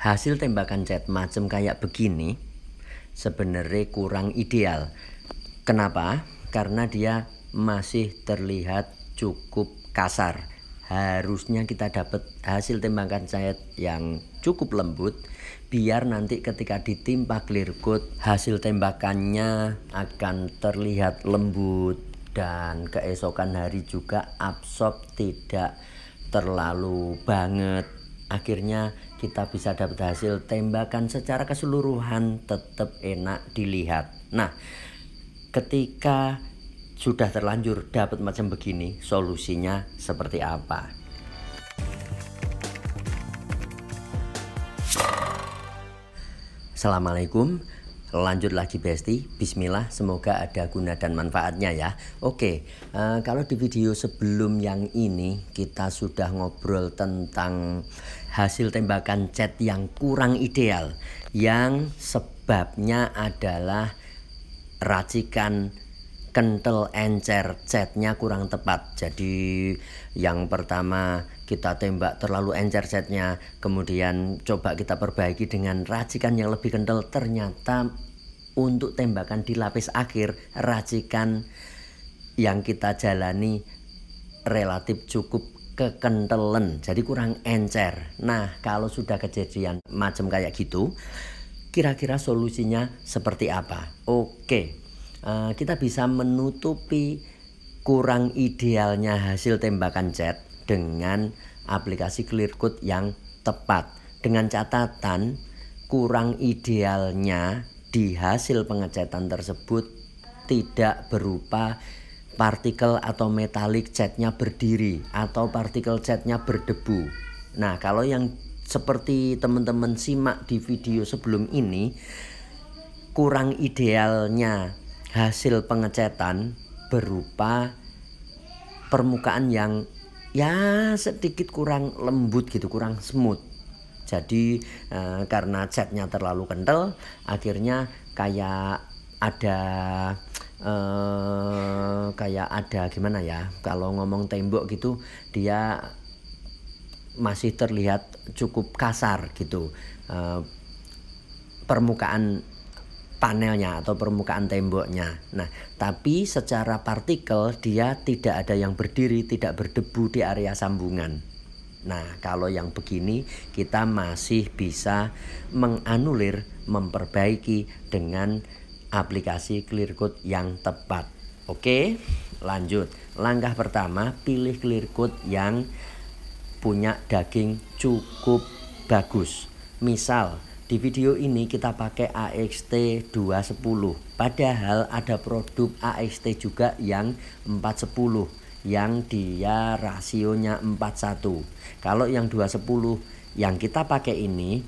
hasil tembakan cat macam kayak begini sebenarnya kurang ideal. Kenapa? Karena dia masih terlihat cukup kasar. Harusnya kita dapat hasil tembakan cat yang cukup lembut, biar nanti ketika ditimpa clear coat hasil tembakannya akan terlihat lembut dan keesokan hari juga absorb tidak terlalu banget. Akhirnya kita bisa dapat hasil tembakan secara keseluruhan tetap enak dilihat. Nah, ketika sudah terlanjur dapat macam begini, solusinya seperti apa? Assalamualaikum. Lanjut lagi Besti, bismillah, semoga ada guna dan manfaatnya ya. Oke, kalau di video sebelum yang ini kita sudah ngobrol tentang hasil tembakan cat yang kurang ideal, yang sebabnya adalah racikan kental encer catnya kurang tepat. Jadi yang pertama kita tembak terlalu encer catnya, kemudian coba kita perbaiki dengan racikan yang lebih kental, ternyata untuk tembakan di lapis akhir racikan yang kita jalani relatif cukup kekentalan, jadi kurang encer. Nah, kalau sudah kejadian macam kayak gitu, kira-kira solusinya seperti apa? Oke, kita bisa menutupi kurang idealnya hasil tembakan cat dengan aplikasi clear coat yang tepat, dengan catatan kurang idealnya di hasil pengecatan tersebut tidak berupa partikel atau metalik catnya berdiri atau partikel catnya berdebu. Nah, kalau yang seperti teman-teman simak di video sebelum ini, kurang idealnya hasil pengecatan berupa permukaan yang ya sedikit kurang lembut gitu, kurang smooth. Jadi karena catnya terlalu kental, akhirnya kayak ada gimana ya, kalau ngomong tembok gitu dia masih terlihat cukup kasar gitu, permukaan panelnya atau permukaan temboknya. Nah, tapi secara partikel dia tidak ada yang berdiri, tidak berdebu di area sambungan. Nah, kalau yang begini kita masih bisa menganulir, memperbaiki dengan aplikasi clear coat yang tepat. Oke, lanjut. Langkah pertama, pilih clear coat yang punya daging cukup bagus. Misal di video ini kita pakai AXT 210, padahal ada produk AXT juga yang 410 yang dia rasionya 41. Kalau yang 210 yang kita pakai ini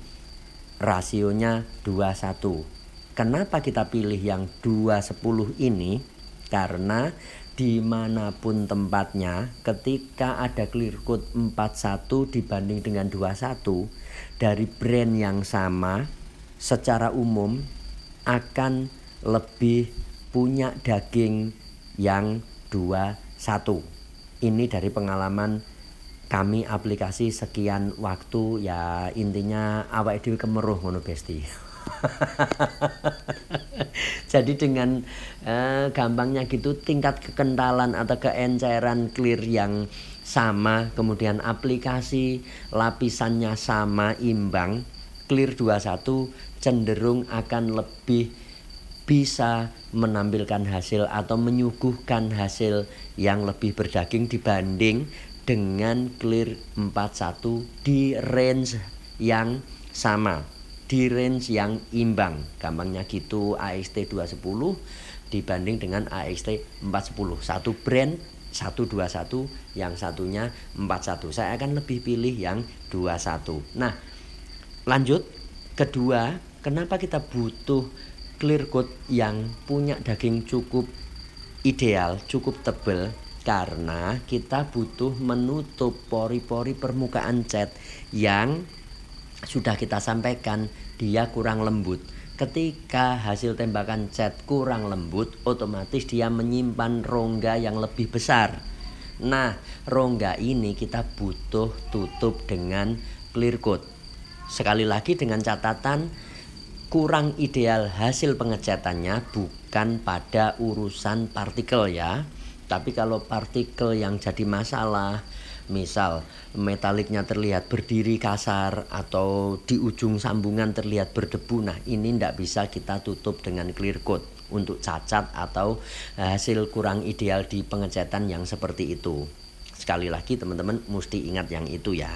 rasionya 21. Kenapa kita pilih yang 210 ini? Karena dimanapun tempatnya, ketika ada clear coat 41 dibanding dengan 21 dari brand yang sama, secara umum akan lebih punya daging yang 21. Ini dari pengalaman kami aplikasi sekian waktu ya, intinya awake dhewe kemeruh ngono Besti. Jadi dengan gampangnya gitu, tingkat kekentalan atau keenceran clear yang sama, kemudian aplikasi lapisannya sama, imbang, clear 21 cenderung akan lebih bisa menampilkan hasil atau menyuguhkan hasil yang lebih berdaging dibanding dengan clear 41 di range yang sama, di range yang imbang. Gampangnya gitu, AXT 210 dibanding dengan AXT 410. Satu brand 121, yang satunya 41. Saya akan lebih pilih yang 21. Nah, lanjut. Kedua, kenapa kita butuh clear coat yang punya daging cukup ideal, cukup tebal? Karena kita butuh menutup pori-pori permukaan cat yang sudah kita sampaikan dia kurang lembut. Ketika hasil tembakan cat kurang lembut, otomatis dia menyimpan rongga yang lebih besar. Nah, rongga ini kita butuh tutup dengan clear coat. Sekali lagi dengan catatan kurang ideal hasil pengecatannya bukan pada urusan partikel ya. Tapi kalau partikel yang jadi masalah, misal metaliknya terlihat berdiri kasar atau di ujung sambungan terlihat berdebu, nah ini tidak bisa kita tutup dengan clear coat untuk cacat atau hasil kurang ideal di pengecatan yang seperti itu. Sekali lagi teman-teman mesti ingat yang itu ya.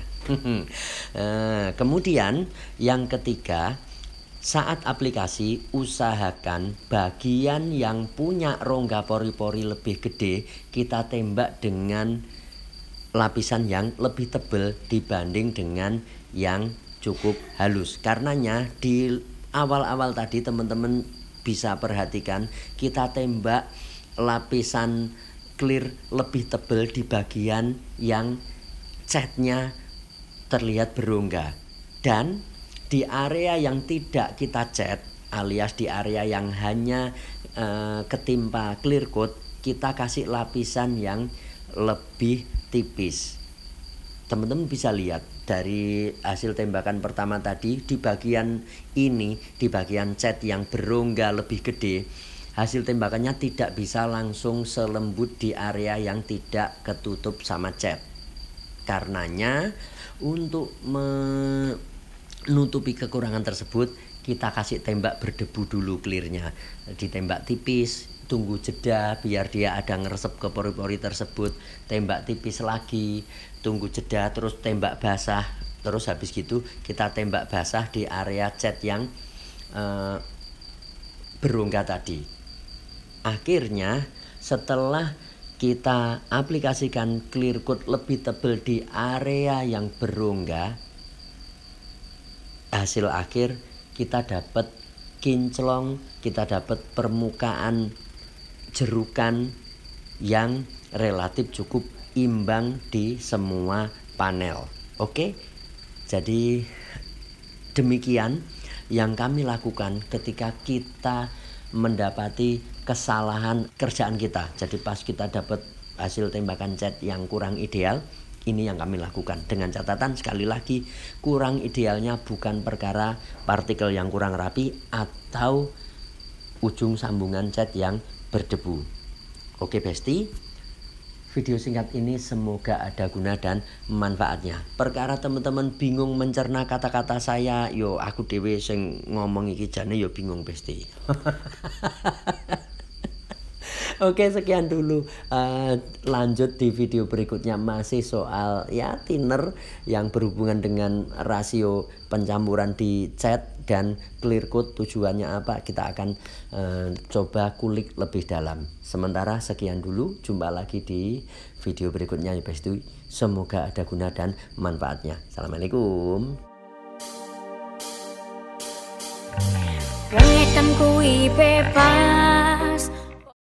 Kemudian yang ketiga, saat aplikasi usahakan bagian yang punya rongga pori-pori lebih gede kita tembak dengan lapisan yang lebih tebal dibanding dengan yang cukup halus. Karenanya di awal-awal tadi teman-teman bisa perhatikan kita tembak lapisan clear lebih tebal di bagian yang catnya terlihat berongga, dan di area yang tidak kita cat alias di area yang hanya ketimpa clear coat kita kasih lapisan yang lebih tipis. Teman-teman bisa lihat dari hasil tembakan pertama tadi, di bagian ini, di bagian cat yang berongga lebih gede, hasil tembakannya tidak bisa langsung selembut di area yang tidak ketutup sama cat. Karenanya untuk menutupi kekurangan tersebut kita kasih tembak berdebu dulu clearnya. Ditembak tipis, tunggu jeda biar dia ada ngeresep ke pori-pori tersebut, tembak tipis lagi, tunggu jeda, terus tembak basah, terus habis gitu kita tembak basah di area cat yang berongga tadi. Akhirnya setelah kita aplikasikan clear coat lebih tebal di area yang berongga, hasil akhir kita dapat kinclong, kita dapat permukaan jerukan yang relatif cukup imbang di semua panel. Oke, jadi demikian yang kami lakukan ketika kita mendapati kesalahan kerjaan kita. Jadi pas kita dapat hasil tembakan cat yang kurang ideal, ini yang kami lakukan. Dengan catatan sekali lagi, kurang idealnya bukan perkara partikel yang kurang rapi atau ujung sambungan cat yang berdebu. Oke Besti, video singkat ini semoga ada guna dan manfaatnya. Perkara teman-teman bingung mencerna kata-kata saya, yo aku dewe sing ngomong iki jane yo bingung Besti. Oke, sekian dulu. Lanjut di video berikutnya masih soal ya thinner yang berhubungan dengan rasio pencampuran di cat dan clear coat, tujuannya apa, kita akan coba kulik lebih dalam. Sementara sekian dulu, jumpa lagi di video berikutnya ya Besti. Semoga ada guna dan manfaatnya. Assalamualaikum. Wong edan kuwi bebas